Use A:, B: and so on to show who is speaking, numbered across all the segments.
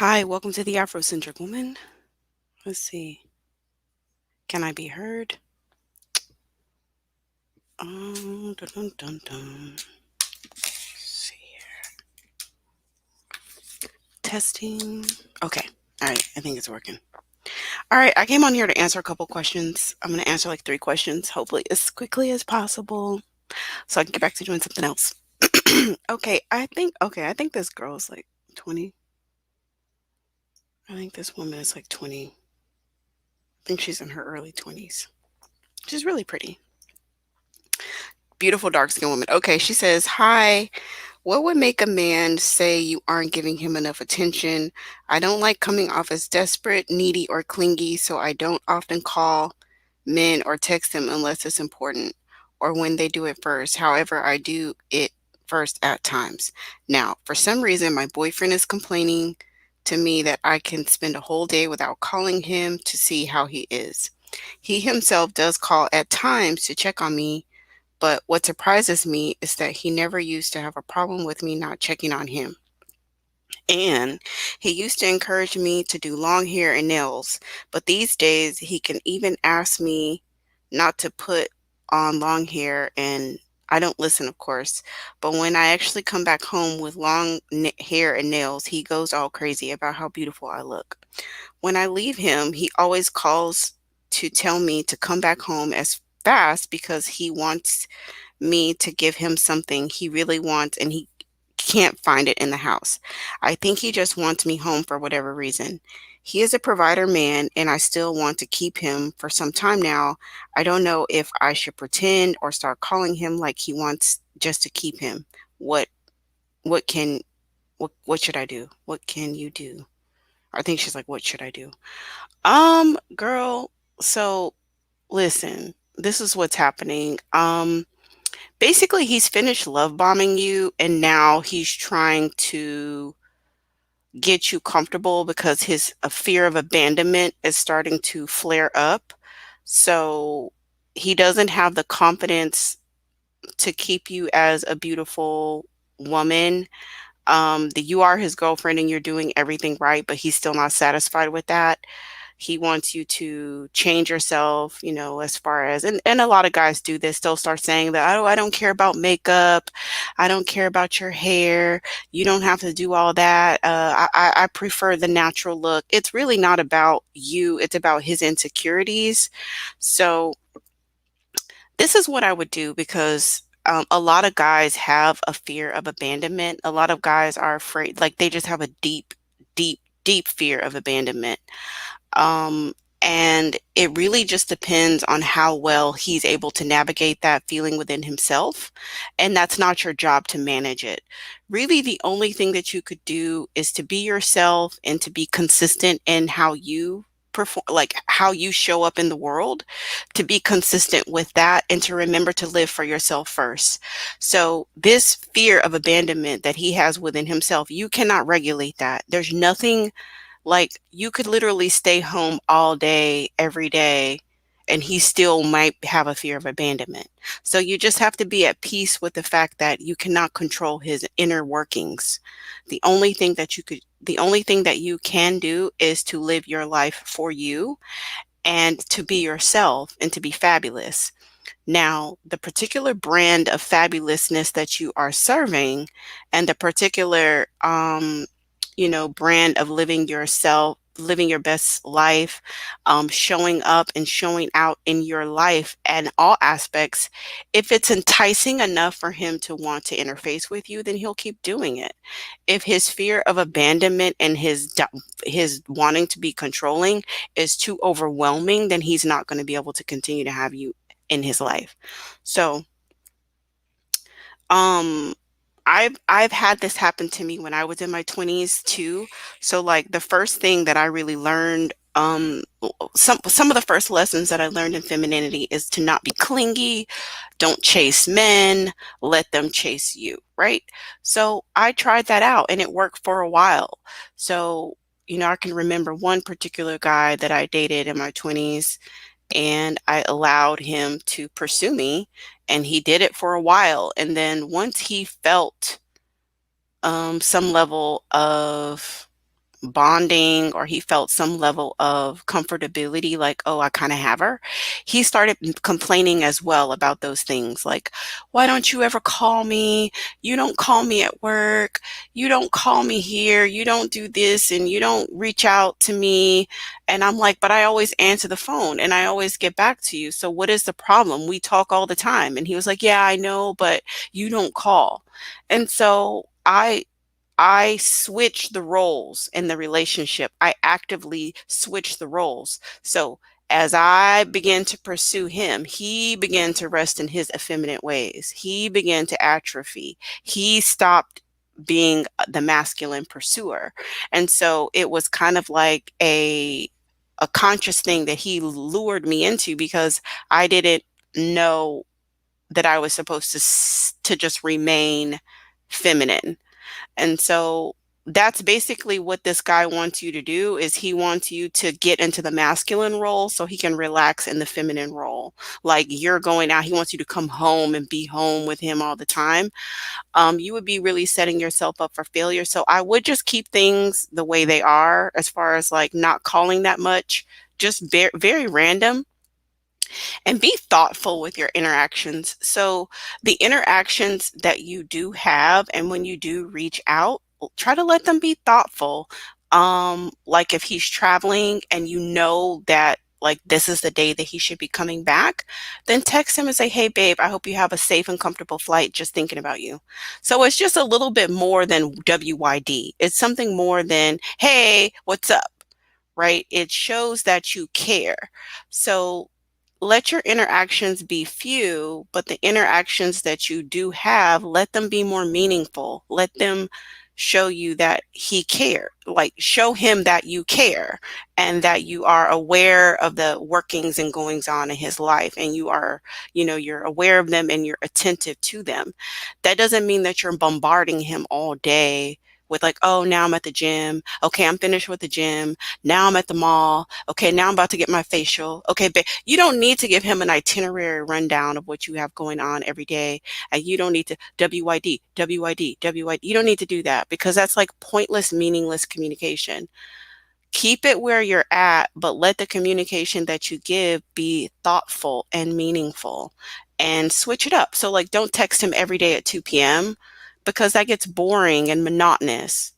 A: Hi, welcome to the Afrocentric Woman. Let's see. Can I be heard? Dun, dun, dun, dun. Let's see here. Testing. Okay. All right. I think it's working. All right. I came on here to answer a couple questions. I'm going to answer like 3 questions, hopefully as quickly as possible, so I can get back to doing something else. Okay. I think this girl is like 20. I think this woman is like 20. I think she's in her early 20s. She's really pretty. Beautiful dark skinned woman. Okay. She says, "Hi. What would make a man say you aren't giving him enough attention? I don't like coming off as desperate, needy, or clingy, so I don't often call men or text them unless it's important or when they do it first. However, I do it first at times. Now, for some reason, my boyfriend is complaining to me that I can spend a whole day without calling him to see how he is. He himself does call at times to check on me, but what surprises me is that he never used to have a problem with me not checking on him. And he used to encourage me to do long hair and nails, but these days he can even ask me not to put on long hair, and I don't listen, of course. But when I actually come back home with long hair and nails, he goes all crazy about how beautiful I look. When I leave him, he always calls to tell me to come back home as fast because he wants me to give him something he really wants and he can't find it in the house. I think he just wants me home for whatever reason. He is a provider man and I still want to keep him for some time now. I don't know if I should pretend or start calling him like he wants just to keep him. What what can what should I do? What can you do? I think she's like, what should I do? Girl, so listen, this is what's happening. Basically, he's finished love bombing you, and now he's trying to get you comfortable because his a fear of abandonment is starting to flare up. So he doesn't have the confidence to keep you as a beautiful woman. That you are his girlfriend and you're doing everything right, but he's still not satisfied with that. He wants you to change yourself, as far as, and a lot of guys do this. They'll start saying that, oh, I don't care about makeup. I don't care about your hair. You don't have to do all that. I prefer the natural look. It's really not about you. It's about his insecurities. So this is what I would do because a lot of guys have a fear of abandonment. A lot of guys are afraid, like they just have a deep, deep, deep fear of abandonment. Um, and it really just depends on how well he's able to navigate that feeling within himself. And that's not your job to manage it. Really, the only thing that you could do is to be yourself and to be consistent in how you perform, like how you show up in the world, to be consistent with that and to remember to live for yourself first. So, this fear of abandonment that he has within himself, you cannot regulate that. There's nothing, like, you could literally stay home all day, every day, and he still might have a fear of abandonment. So you just have to be at peace with the fact that you cannot control his inner workings. The only thing that you can do is to live your life for you and to be yourself and to be fabulous. Now, the particular brand of fabulousness that you are serving and the particular brand of living yourself, living your best life, showing up and showing out in your life and all aspects, if it's enticing enough for him to want to interface with you, then he'll keep doing it. If his fear of abandonment and his wanting to be controlling is too overwhelming, then he's not going to be able to continue to have you in his life. So, um I've had this happen to me when I was in my 20s too. So like the first thing that I really learned, some of the first lessons that I learned in femininity is to not be clingy, don't chase men, let them chase you, right? So I tried that out and it worked for a while. So, I can remember one particular guy that I dated in my 20s, and I allowed him to pursue me, and he did it for a while. And then once he felt some level of bonding or he felt some level of comfortability, like, oh, I kind of have her, he started complaining as well about those things. Like, why don't you ever call me? You don't call me at work. You don't call me here. You don't do this and you don't reach out to me. And I'm like, but I always answer the phone and I always get back to you. So what is the problem? We talk all the time. And he was like, yeah, I know, but you don't call. And so I switch the roles in the relationship. I actively switch the roles. So as I began to pursue him, he began to rest in his effeminate ways. He began to atrophy. He stopped being the masculine pursuer. And so it was kind of like a conscious thing that he lured me into because I didn't know that I was supposed to just remain feminine. And so that's basically what this guy wants you to do is he wants you to get into the masculine role so he can relax in the feminine role. Like you're going out, he wants you to come home and be home with him all the time. You would be really setting yourself up for failure. So I would just keep things the way they are as far as like not calling that much, just very, very random and be thoughtful with your interactions. So, the interactions that you do have, and when you do reach out, try to let them be thoughtful. Like if he's traveling and you know that like this is the day that he should be coming back, then text him and say, "Hey, babe, I hope you have a safe and comfortable flight. Just thinking about you." So it's just a little bit more than WYD. It's something more than, "Hey, what's up?" Right? It shows that you care. So let your interactions be few, but the interactions that you do have, let them be more meaningful. Let them show you that he cared. Like show him that you care and that you are aware of the workings and goings on in his life and you are, you're aware of them and you're attentive to them. That doesn't mean that you're bombarding him all day with like, oh, now I'm at the gym. Okay, I'm finished with the gym. Now I'm at the mall. Okay, now I'm about to get my facial. Okay, but you don't need to give him an itinerary rundown of what you have going on every day. And you don't need to WYD, WYD, WYD. You don't need to do that because that's like pointless, meaningless communication. Keep it where you're at, but let the communication that you give be thoughtful and meaningful and switch it up. So, like, don't text him every day at 2 p.m. because that gets boring and monotonous.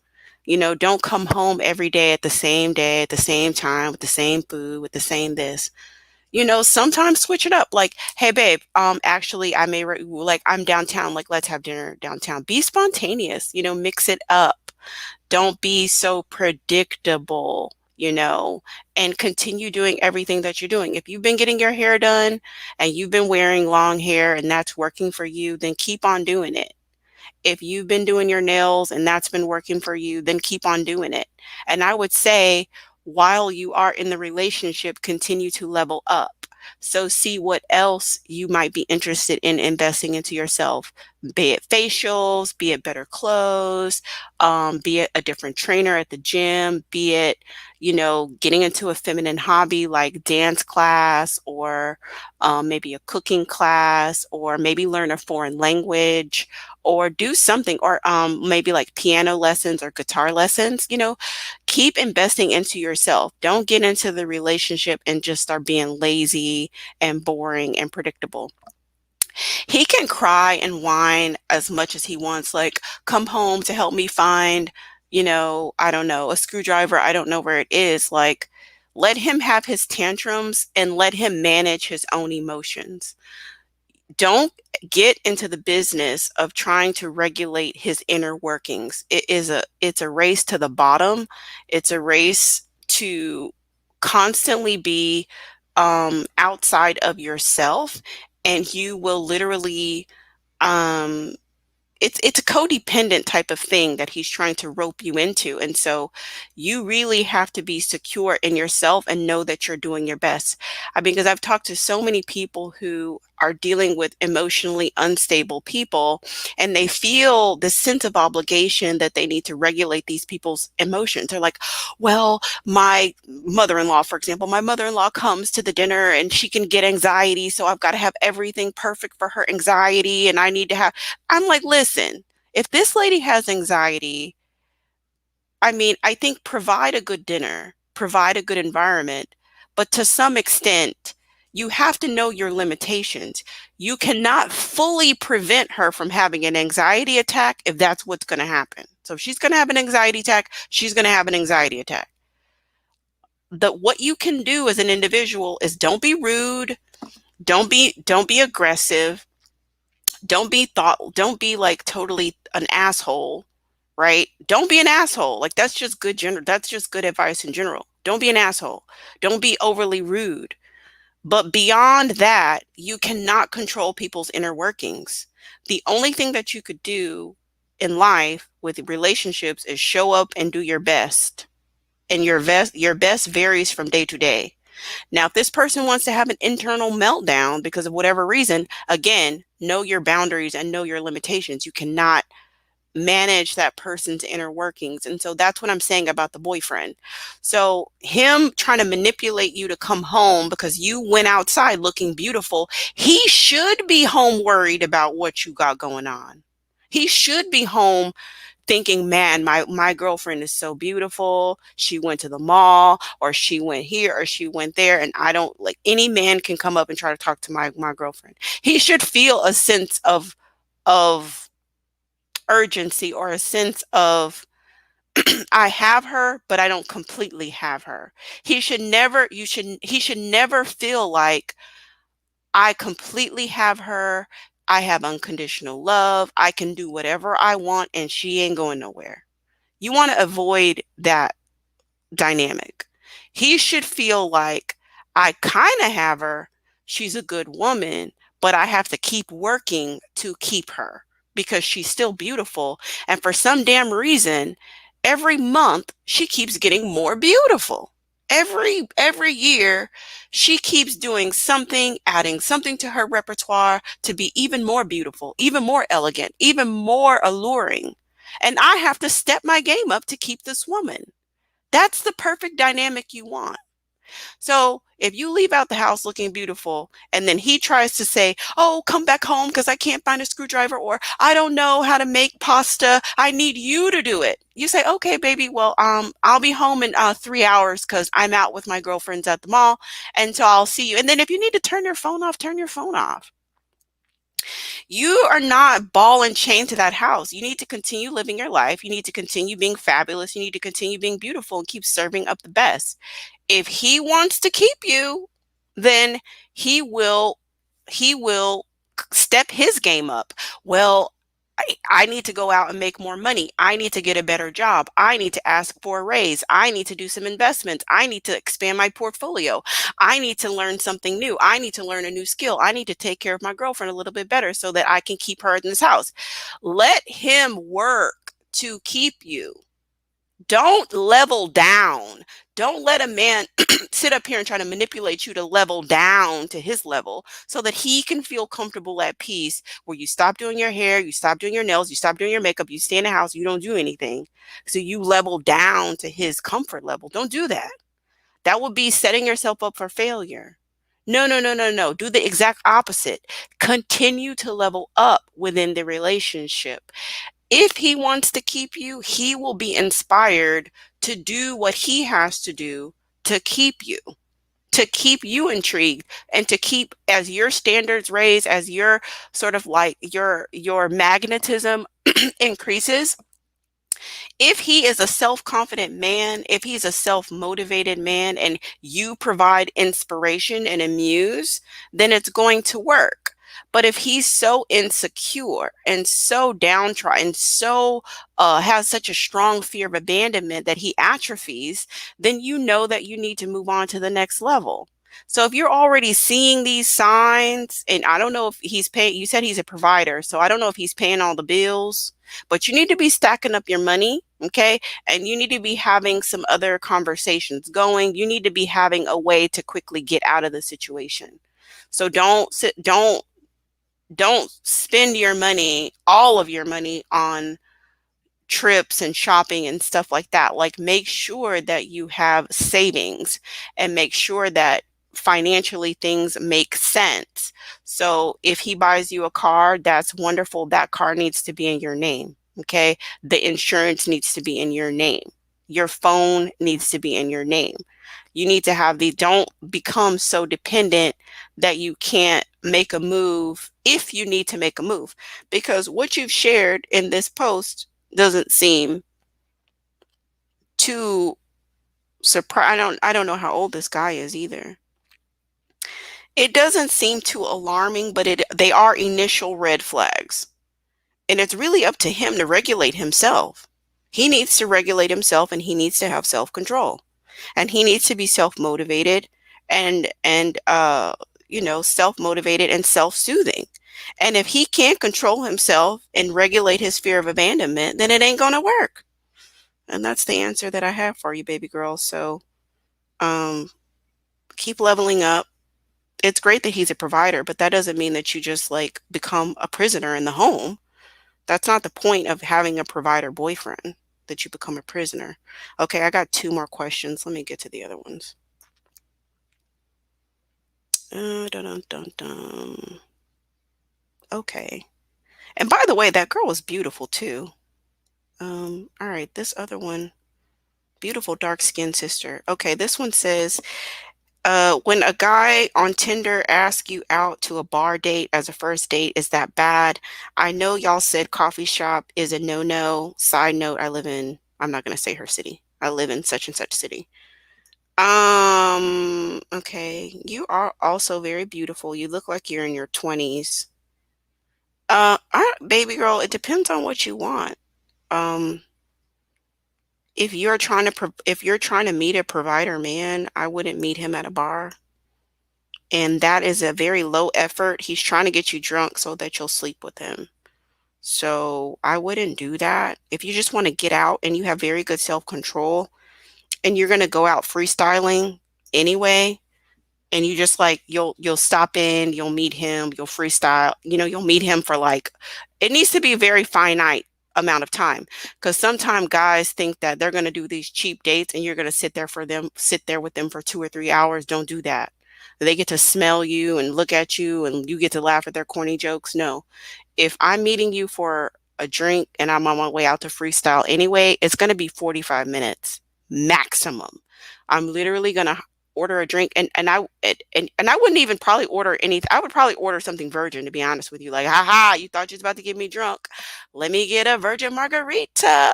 A: Don't come home every day, at the same time, with the same food, with the same this. Sometimes switch it up. Like, hey, babe, actually, like, I'm downtown. Like, let's have dinner downtown. Be spontaneous, mix it up. Don't be so predictable, and continue doing everything that you're doing. If you've been getting your hair done and you've been wearing long hair and that's working for you, then keep on doing it. If you've been doing your nails and that's been working for you, then keep on doing it. And I would say, while you are in the relationship, continue to level up. So see what else you might be interested in investing into yourself, be it facials, be it better clothes, be it a different trainer at the gym, be it, getting into a feminine hobby like dance class or maybe a cooking class or maybe learn a foreign language or do something or maybe like piano lessons or guitar lessons, keep investing into yourself. Don't get into the relationship and just start being lazy and boring and predictable. He can cry and whine as much as he wants, like, come home to help me find, I don't know, a screwdriver. I don't know where it is. Like, let him have his tantrums and let him manage his own emotions. Don't get into the business of trying to regulate his inner workings. It's a race to the bottom. It's a race to constantly be outside of yourself, and you will literally um it's a codependent type of thing that he's trying to rope you into. And so you really have to be secure in yourself and know that you're doing your best. I mean, because I've talked to so many people who are dealing with emotionally unstable people, and they feel the sense of obligation that they need to regulate these people's emotions. They're like, well, my mother-in-law, for example, my mother-in-law comes to the dinner and she can get anxiety. So I've got to have everything perfect for her anxiety. And I need to have, I'm like, listen, if this lady has anxiety, I mean, I think provide a good dinner, provide a good environment, but to some extent, you have to know your limitations. You cannot fully prevent her from having an anxiety attack if that's what's going to happen. So if she's going to have an anxiety attack, she's going to have an anxiety attack. What you can do as an individual is don't be rude, don't be aggressive, don't be like totally an asshole, right? Don't be an asshole. Like that's just good advice in general. Don't be an asshole. Don't be overly rude. But beyond that, you cannot control people's inner workings. The only thing that you could do in life with relationships is show up and do your best. And your best varies from day to day. Now, if this person wants to have an internal meltdown because of whatever reason, again, know your boundaries and know your limitations. You cannot manage that person's inner workings. And so that's what I'm saying about the boyfriend. So him trying to manipulate you to come home because you went outside looking beautiful, he should be home worried about what you got going on. He should be home thinking, man, my girlfriend is so beautiful. She went to the mall, or she went here, or she went there, and I don't like any man can come up and try to talk to my girlfriend. He should feel a sense of urgency, or a sense of I have her, but I don't completely have her. He should never feel like I completely have her. I have unconditional love. I can do whatever I want and she ain't going nowhere. You want to avoid that dynamic. He should feel like I kind of have her. She's a good woman, but I have to keep working to keep her because she's still beautiful. And for some damn reason, every month she keeps getting more beautiful. Every year she keeps doing something, adding something to her repertoire to be even more beautiful, even more elegant, even more alluring. And I have to step my game up to keep this woman. That's the perfect dynamic you want. So if you leave out the house looking beautiful and then he tries to say, oh, come back home because I can't find a screwdriver, or I don't know how to make pasta, I need you to do it. You say, okay, baby, well, I'll be home in 3 hours because I'm out with my girlfriends at the mall. And so I'll see you. And then if you need to turn your phone off, turn your phone off. You are not ball and chain to that house. You need to continue living your life. You need to continue being fabulous. You need to continue being beautiful and keep serving up the best. If he wants to keep you, then he will he will step his game up. Well, I need to go out and make more money. I need to get a better job. I need to ask for a raise. I need to do some investments. I need to expand my portfolio. I need to learn something new. I need to learn a new skill. I need to take care of my girlfriend a little bit better so that I can keep her in this house. Let him work to keep you. Don't level down. Don't let a man sit up here and try to manipulate you to level down to his level so that he can feel comfortable at peace, where you stop doing your hair, you stop doing your nails, you stop doing your makeup, you stay in the house, you don't do anything. So you level down to his comfort level. Don't do that. That would be setting yourself up for failure. No, no, no, no, no. Do the exact opposite. Continue to level up within the relationship. If he wants to keep you, he will be inspired to do what he has to do to keep you intrigued, and to keep, as your standards raise, as your sort of like your magnetism increases. If he is a self-confident man, if he's a self-motivated man and you provide inspiration and amuse, then it's going to work. But if he's so insecure and so downtrodden, so has such a strong fear of abandonment that he atrophies, then you know that you need to move on to the next level. So if you're already seeing these signs, and I don't know if he's paying, you said he's a provider, so I don't know if he's paying all the bills, but you need to be stacking up your money, okay? And you need to be having some other conversations going. You need to be having a way to quickly get out of the situation. So don't spend your money, all of your money, on trips and shopping and stuff like that. Like, make sure that you have savings and make sure that financially things make sense. So if he buys you a car, that's wonderful. That car needs to be in your name. Okay. The insurance needs to be in your name. Your phone needs to be in your name. You need to have the, don't become so dependent that you can't make a move if you need to make a move. Because what you've shared in this post doesn't seem too surprise. I don't know how old this guy is either. It doesn't seem too alarming, but they are initial red flags. And it's really up to him to regulate himself. He needs to regulate himself, and he needs to have self-control. And he needs to be self-motivated and self-motivated and self-soothing. And if he can't control himself and regulate his fear of abandonment, then it ain't gonna work. And that's the answer that I have for you, baby girl. So um keep leveling up. It's great that he's a provider, but that doesn't mean that you just like become a prisoner in the home. That's not the point of having a provider boyfriend, that you become a prisoner. Okay, I got two more questions. Let me get to the other ones. Dun, dun, dun, dun. Okay. And by the way, that girl was beautiful too. All right, this other one, beautiful dark-skinned sister. Okay, this one says, when a guy on Tinder asks you out to a bar date as a first date, is that bad? I know y'all said coffee shop is a no-no. Side note, I'm not gonna say her city. I live in such and such city. Okay. You are also very beautiful. You look like you're in your 20s. Baby girl, it depends on what you want. Um, if you're trying to meet a provider man, I wouldn't meet him at a bar. And that is a very low effort. He's trying to get you drunk so that you'll sleep with him. So I wouldn't do that. If you just want to get out and you have very good self-control and you're going to go out freestyling anyway, and you just like you'll stop in, you'll meet him, you'll freestyle, you'll meet him for like, it needs to be a very finite amount of time, because sometimes guys think that they're going to do these cheap dates and you're going to sit there with them for 2 or 3 hours. Don't do that. They get to smell you and look at you and you get to laugh at their corny jokes. No, if I'm meeting you for a drink and I'm on my way out to freestyle anyway, it's going to be 45 minutes maximum. I'm literally going to order a drink, and I wouldn't even probably order anything. I would probably order something virgin, to be honest with you. Like, haha, you thought you was about to get me drunk. Let me get a virgin margarita.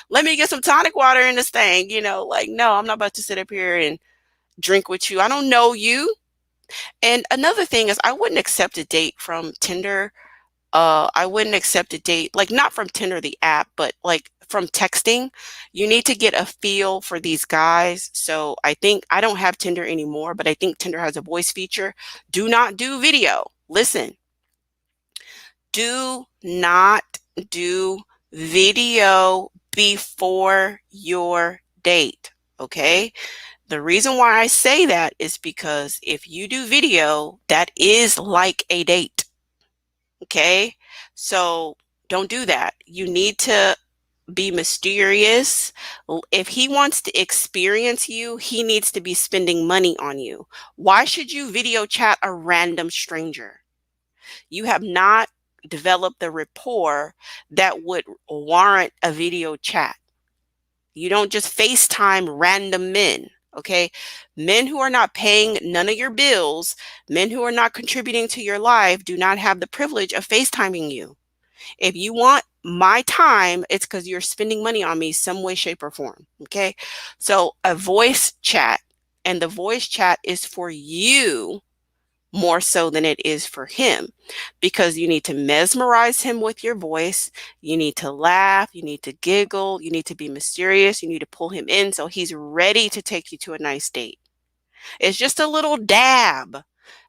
A: Let me get some tonic water in this thing. Like, no, I'm not about to sit up here and drink with you. I don't know you. And another thing is, I wouldn't accept a date from Tinder. I wouldn't accept a date, like not from Tinder, the app, but like from texting. You need to get a feel for these guys. So I think, I don't have Tinder anymore, but I think Tinder has a voice feature. Do not do video. Listen, do not do video before your date. Okay. The reason why I say that is because if you do video, that is like a date. Okay, so don't do that. You need to be mysterious. If he wants to experience you, he needs to be spending money on you. Why should you video chat a random stranger? You have not developed the rapport that would warrant a video chat. You don't just FaceTime random men. Okay, men who are not paying none of your bills, men who are not contributing to your life, do not have the privilege of FaceTiming you. If you want my time, it's because you're spending money on me some way, shape, or form. Okay, so a voice chat, and the voice chat is for you more so than it is for him, because you need to mesmerize him with your voice. You need to laugh, you need to giggle, you need to be mysterious, you need to pull him in so he's ready to take you to a nice date. It's just a little dab.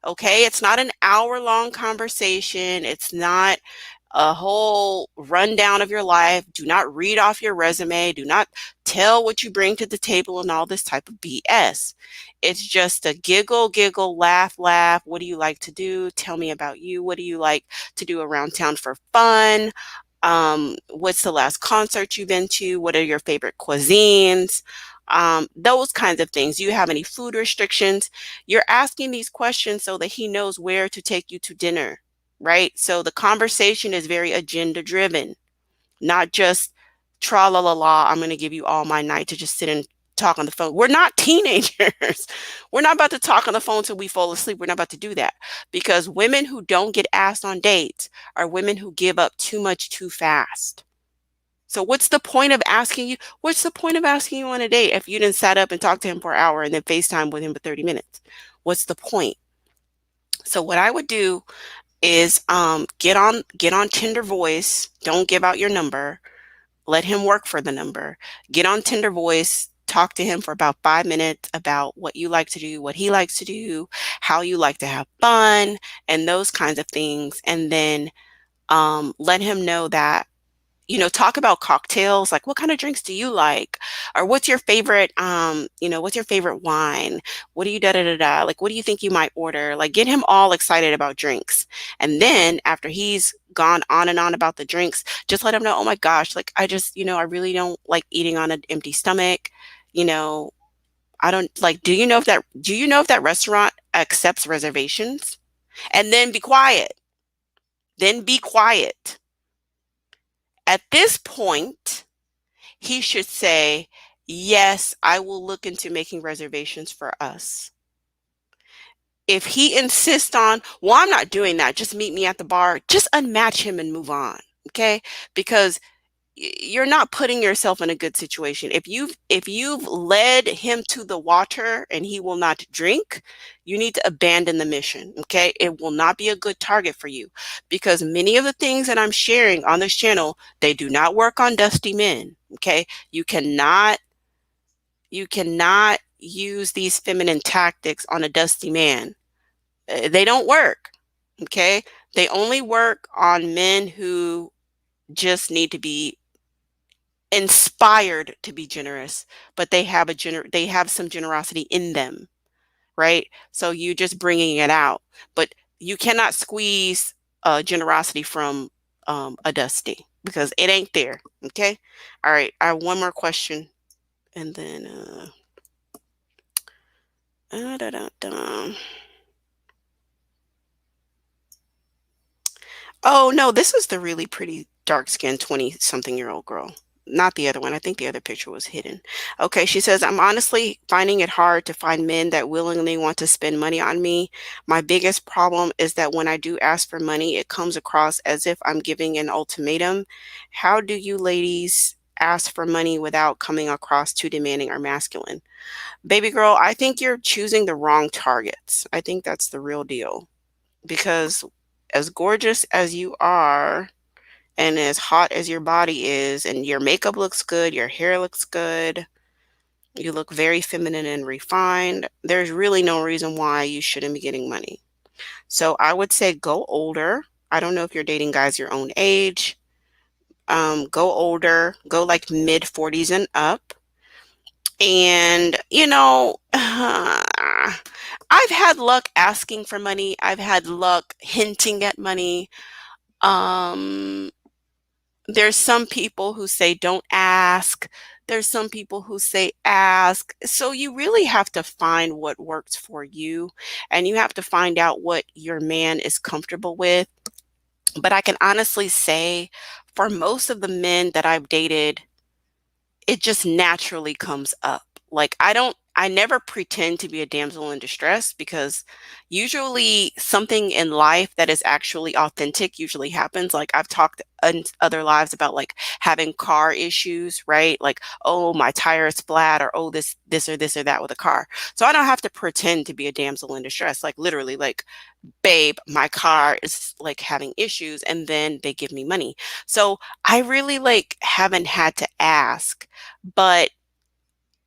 A: Okay, it's not an hour-long conversation. It's not a whole rundown of your life. Do not read off your resume. Do not tell what you bring to the table and all this type of BS. It's just a giggle, giggle, laugh, laugh. What do you like to do? Tell me about you. What do you like to do around town for fun? What's the last concert you've been to? What are your favorite cuisines? Those kinds of things. Do you have any food restrictions? You're asking these questions so that he knows where to take you to dinner, right? So the conversation is very agenda driven, not just tra la la la, I'm gonna give you all my night to just sit and talk on the phone. We're not teenagers. We're not about to talk on the phone till we fall asleep. We're not about to do that because women who don't get asked on dates are women who give up too much too fast. So what's the point of asking you? What's the point of asking you on a date if you didn't sat up and talk to him for an hour and then FaceTime with him for 30 minutes? What's the point? So what I would do is get on Tinder Voice. Don't give out your number. Let him work for the number. Get on Tinder Voice. Talk to him for about 5 minutes about what you like to do, what he likes to do, how you like to have fun, and those kinds of things. And then let him know that talk about cocktails, like what kind of drinks do you like? Or what's your favorite, what's your favorite wine? What do you da da da da? Like, what do you think you might order? Like, get him all excited about drinks. And then after he's gone on and on about the drinks, just let him know, oh my gosh, like I just, I really don't like eating on an empty stomach. You know, I don't like, do you know if that restaurant accepts reservations? And then be quiet. Then be quiet. At this point, he should say, yes, I will look into making reservations for us. If he insists on, well, I'm not doing that, just meet me at the bar, just unmatch him and move on. Okay. Because you're not putting yourself in a good situation. If you've led him to the water and he will not drink, you need to abandon the mission. Okay? It will not be a good target for you because many of the things that I'm sharing on this channel, they do not work on dusty men. Okay? You cannot use these feminine tactics on a dusty man. They don't work. Okay? They only work on men who just need to be inspired to be generous, but they have some generosity in them, right? So you just bringing it out, but you cannot squeeze generosity from a dusty because it ain't there. Okay. All right. I have one more question, and then da, da, da. Oh, no, this is the really pretty dark-skinned 20-something-year-old girl. Not the other one. I think the other picture was hidden. Okay, she says, I'm honestly finding it hard to find men that willingly want to spend money on me. My biggest problem is that when I do ask for money, it comes across as if I'm giving an ultimatum. How do you ladies ask for money without coming across too demanding or masculine? Baby girl, I think you're choosing the wrong targets. I think that's the real deal because as gorgeous as you are and as hot as your body is and your makeup looks good, your hair looks good, you look very feminine and refined, there's really no reason why you shouldn't be getting money. So I would say go older. I don't know if you're dating guys your own age. Go older, go like mid 40s and up. And, I've had luck asking for money. I've had luck hinting at money. Um, there's some people who say don't ask. There's some people who say ask. So you really have to find what works for you, and you have to find out what your man is comfortable with. But I can honestly say for most of the men that I've dated, it just naturally comes up. Like I never pretend to be a damsel in distress because usually something in life that is actually authentic usually happens. Like I've talked in other lives about like having car issues, right? Like, oh, my tire is flat, or oh, this or this or that with a car. So I don't have to pretend to be a damsel in distress. Like literally, like, babe, my car is like having issues, and then they give me money. So I really like haven't had to ask, but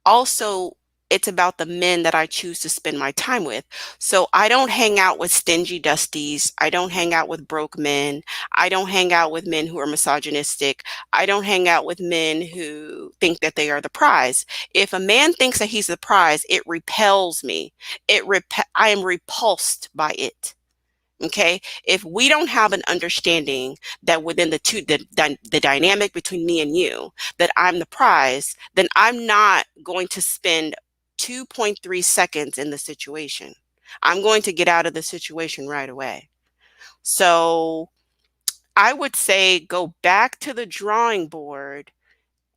A: also it's about the men that I choose to spend my time with. So I don't hang out with stingy dusties. I don't hang out with broke men. I don't hang out with men who are misogynistic. I don't hang out with men who think that they are the prize. If a man thinks that he's the prize, it repels me. I am repulsed by it. Okay. If we don't have an understanding that within the dynamic between me and you, that I'm the prize, then I'm not going to spend 2.3 seconds in the situation. I'm going to get out of the situation right away. So I would say go back to the drawing board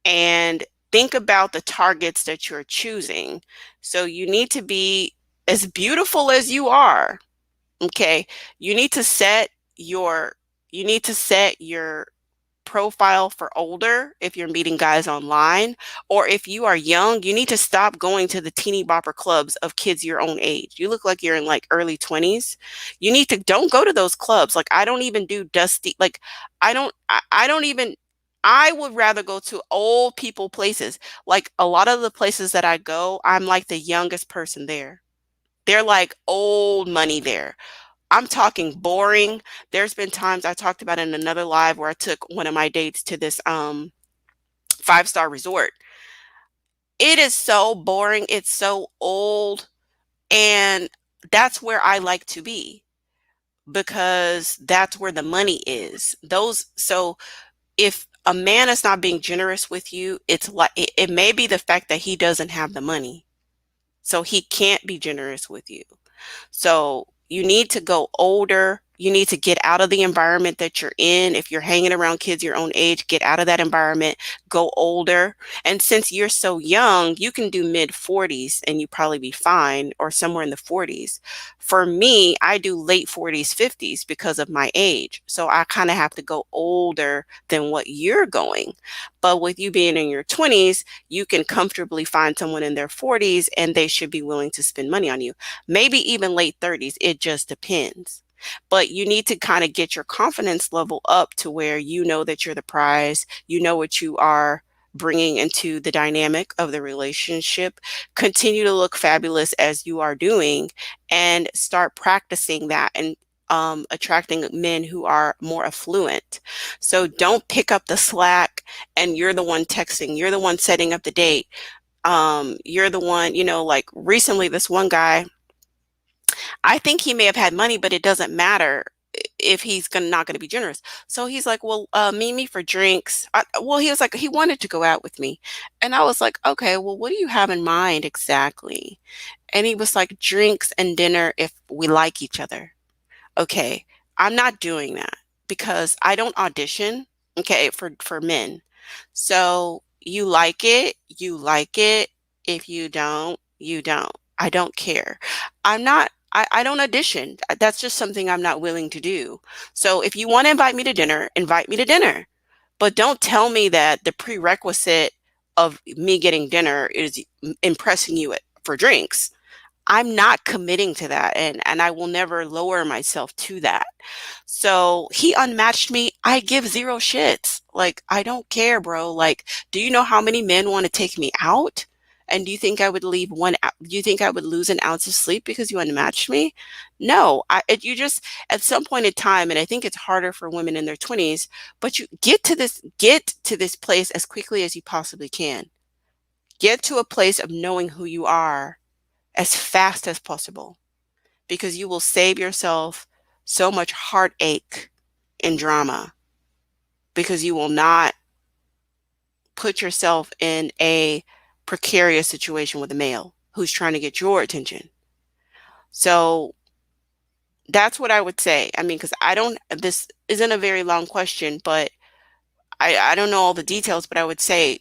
A: and think about the targets that you're choosing. So you need to be as beautiful as you are. Okay. You need to set your you need to set your profile for older if you're meeting guys online, or if you are young, you need to stop going to the teeny bopper clubs of kids your own age. You look like you're in like early 20s. You need to don't go to those clubs. Like I don't even do dusty like I don't even I would rather go to old people places. Like a lot of the places that I go, I'm like the youngest person there. They're like old money there. I'm talking boring. There's been times I talked about in another live where I took one of my dates to this five-star resort. It is so boring, it's so old, and that's where I like to be because that's where the money is. Those so if a man is not being generous with you, it's like it may be the fact that he doesn't have the money. So he can't be generous with you. So you need to go older. You need to get out of the environment that you're in. If you're hanging around kids your own age, get out of that environment, go older. And since you're so young, you can do mid 40s and you probably be fine, or somewhere in the 40s. For me, I do late 40s, 50s because of my age. So I kind of have to go older than what you're going. But with you being in your 20s, you can comfortably find someone in their 40s and they should be willing to spend money on you, maybe even late 30s. It just depends. But you need to kind of get your confidence level up to where you know that you're the prize, you know what you are bringing into the dynamic of the relationship. Continue to look fabulous as you are doing and start practicing that and attracting men who are more affluent. So don't pick up the slack and you're the one texting, you're the one setting up the date. You're the one, like recently, this one guy, I think he may have had money, but it doesn't matter if he's not going to be generous. So he's like, well, meet me for drinks. Well, he was like, he wanted to go out with me. And I was like, okay, well, what do you have in mind exactly? And he was like, drinks and dinner if we like each other. Okay, I'm not doing that because I don't audition, okay, for men. So you like it, you like it. If you don't, you don't. I don't care. I don't audition. That's just something I'm not willing to do. So if you want to invite me to dinner, invite me to dinner. But don't tell me that the prerequisite of me getting dinner is impressing you for drinks. I'm not committing to that, and I will never lower myself to that. So he unmatched me. I give zero shits. Like, I don't care, bro. Like, do you know how many men want to take me out? And do you think I would do you think I would lose an ounce of sleep because you unmatched me? No, you just, at some point in time, and I think it's harder for women in their 20s, but you get to this place as quickly as you possibly can. Get to a place of knowing who you are as fast as possible because you will save yourself so much heartache and drama because you will not put yourself in a precarious situation with a male who's trying to get your attention. So that's what I would say. I mean, because this isn't a very long question, but I don't know all the details, but I would say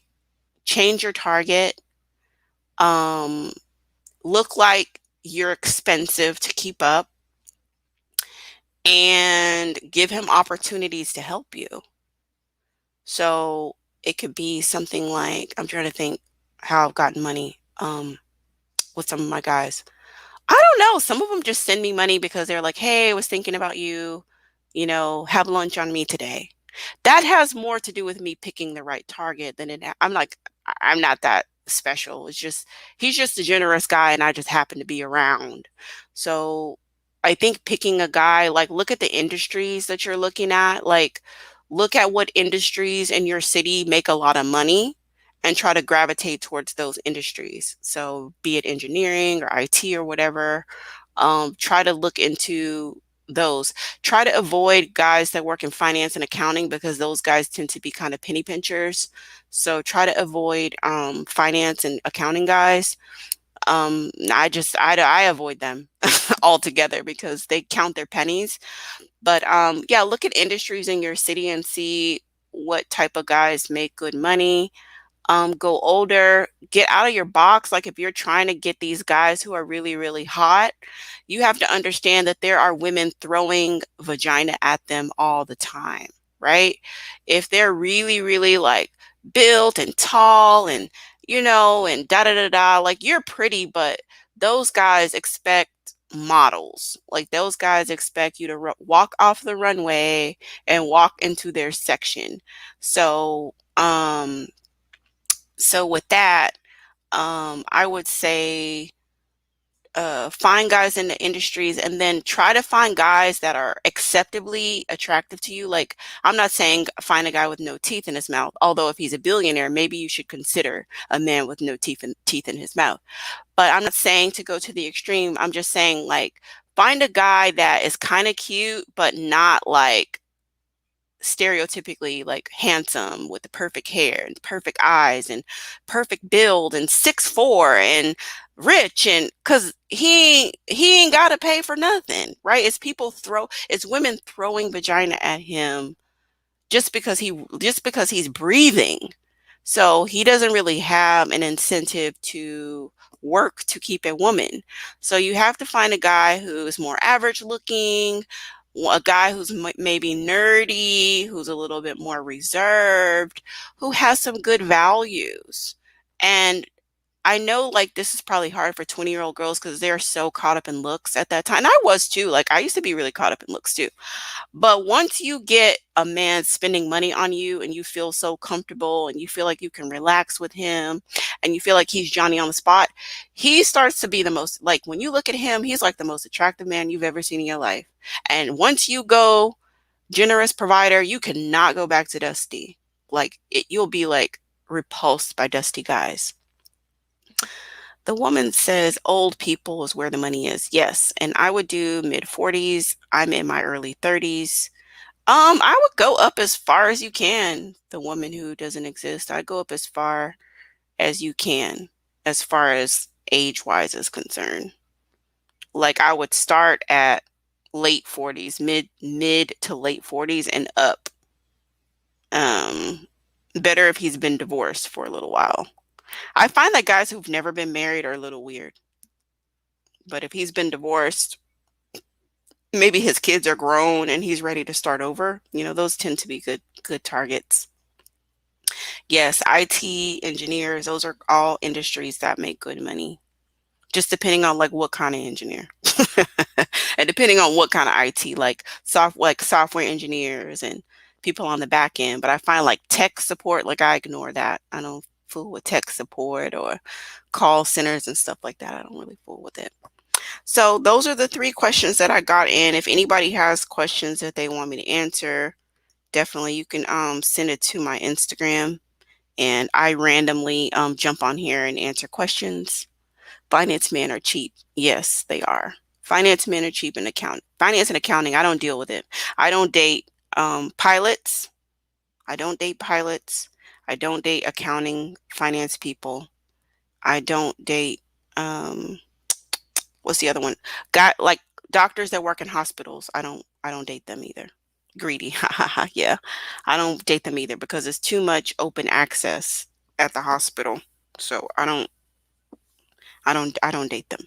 A: change your target. Um, Look like you're expensive to keep up and give him opportunities to help you. So it could be something like, I'm trying to think how I've gotten money with some of my guys. I don't know. Some of them just send me money because they're like, hey, I was thinking about you, have lunch on me today. That has more to do with me picking the right target than I'm like, I'm not that special. It's just, he's just a generous guy and I just happen to be around. So I think picking a guy, like, look at the industries that you're looking at. Like, look at what industries in your city make a lot of money and try to gravitate towards those industries. So be it engineering or IT or whatever, try to look into those. Try to avoid guys that work in finance and accounting because those guys tend to be kind of penny pinchers. So try to avoid finance and accounting guys. I avoid them altogether because they count their pennies. But yeah, look at industries in your city and see what type of guys make good money. Go older, get out of your box. Like if you're trying to get these guys who are really, really hot, you have to understand that there are women throwing vagina at them all the time, right? If they're really, really like built and tall and, and da da da da, like you're pretty, but those guys expect models. Like those guys expect you to walk off the runway and walk into their section. So with that, I would say find guys in the industries and then try to find guys that are acceptably attractive to you. Like, I'm not saying find a guy with no teeth in his mouth, although if he's a billionaire, maybe you should consider a man with no teeth in his mouth. But I'm not saying to go to the extreme. I'm just saying, like, find a guy that is kind of cute, but not like stereotypically like handsome with the perfect hair and perfect eyes and perfect build and 6'4" and rich, and because he ain't gotta pay for nothing, right? It's women throwing vagina at him just because he's breathing. So he doesn't really have an incentive to work to keep a woman. So you have to find a guy who's more average looking, a guy who's maybe nerdy, who's a little bit more reserved, who has some good values. And I know like this is probably hard for 20-year-old girls because they're so caught up in looks at that time. And I was too. Like I used to be really caught up in looks too. But once you get a man spending money on you and you feel so comfortable and you feel like you can relax with him and you feel like he's Johnny on the spot, he starts to be the most, like when you look at him, he's like the most attractive man you've ever seen in your life. And once you go generous provider, you cannot go back to Dusty. You'll be like repulsed by Dusty guys. The woman says old people is where the money is. Yes. And I would do mid 40s. I'm in my early 30s. I would go up as far as you can. The woman who doesn't exist. I'd go up as far as you can, as far as age-wise is concerned. Like I would start at late 40s, mid to late 40s and up. Better if he's been divorced for a little while. I find that guys who've never been married are a little weird. But if he's been divorced, maybe his kids are grown and he's ready to start over, those tend to be good targets. Yes, IT engineers, those are all industries that make good money. Just depending on like what kind of engineer. And depending on what kind of IT, like software engineers and people on the back end. But I find like tech support, like I ignore that. I don't fool with tech support or call centers and stuff like that. I don't really fool with it. So those are the 3 questions that I got in. If anybody has questions that they want me to answer, definitely you can send it to my Instagram, and I randomly jump on here and answer questions. Finance men are cheap. Yes, they are. Finance men are cheap in accounting. Finance and accounting, I don't deal with it. I don't date pilots. I don't date pilots. I don't date accounting, finance people. I don't date what's the other one? Got like doctors that work in hospitals. I don't date them either. Greedy. Yeah. I don't date them either because it's too much open access at the hospital. So I don't date them.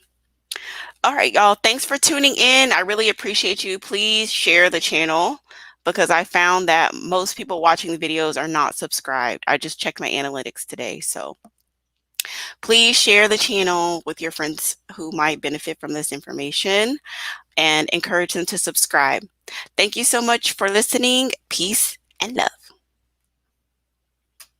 A: All right, y'all. Thanks for tuning in. I really appreciate you. Please share the channel because I found that most people watching the videos are not subscribed. I just checked my analytics today. So please share the channel with your friends who might benefit from this information and encourage them to subscribe. Thank you so much for listening. Peace and love.